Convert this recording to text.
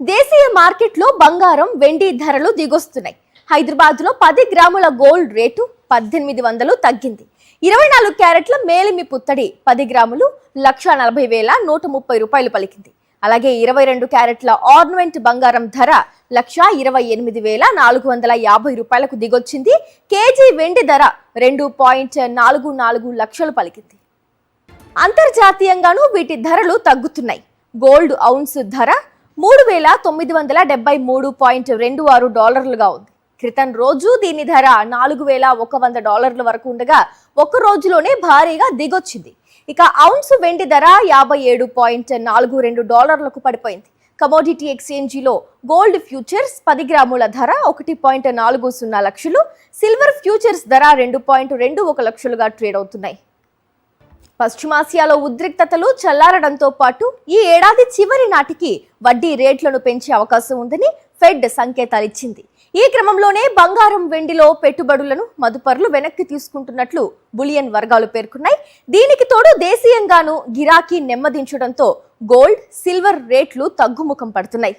దేశీయ మార్కెట్లో బంగారం వెండి ధరలు దిగొస్తున్నాయి. హైదరాబాద్లో 10 గ్రాముల గోల్డ్ రేటు 1800 తగ్గింది. 24 క్యారెట్ల మేలిమి పుత్తడి 10 గ్రాములు 1,40,130 రూపాయలు పలికింది. అలాగే 22 క్యారెట్ల ఆర్నమెంట్ బంగారం ధర 1,28,450 రూపాయలకు దిగొచ్చింది. కేజీ వెండి ధర 2.44 లక్షలు పలికింది. అంతర్జాతీయంగానూ వీటి ధరలు తగ్గుతున్నాయి. గోల్డ్ ఔన్స్ ధర 3,973.26 డాలర్లుగా ఉంది. క్రితం రోజు దీని ధర $4,100 వరకు ఉండగా ఒక్క రోజులోనే భారీగా దిగొచ్చింది. ఇక ఔన్స్ వెండి ధర $57.42 పడిపోయింది. కమోడిటీ ఎక్స్చేంజీలో గోల్డ్ ఫ్యూచర్స్ 10 గ్రాముల ధర 1.40 లక్షలు, సిల్వర్ ఫ్యూచర్స్ ధర 2.21 లక్షలుగా ట్రేడ్ అవుతున్నాయి. పశ్చిమాసియాలో ఉద్రిక్తతలు చల్లారడంతో పాటు ఈ ఏడాది చివరి నాటికి వడ్డీ రేట్లను పెంచే అవకాశం ఉందని ఫెడ్ సంకేతాలిచ్చింది. ఈ క్రమంలోనే బంగారం వెండిలో పెట్టుబడులను మదుపర్లు వెనక్కి తీసుకుంటున్నట్లు బులియన్ వర్గాలు పేర్కొన్నాయి. దీనికి తోడు దేశీయంగానూ గిరాకీ నెమ్మదించడంతో గోల్డ్, సిల్వర్ రేట్లు తగ్గుముఖం పడుతున్నాయి.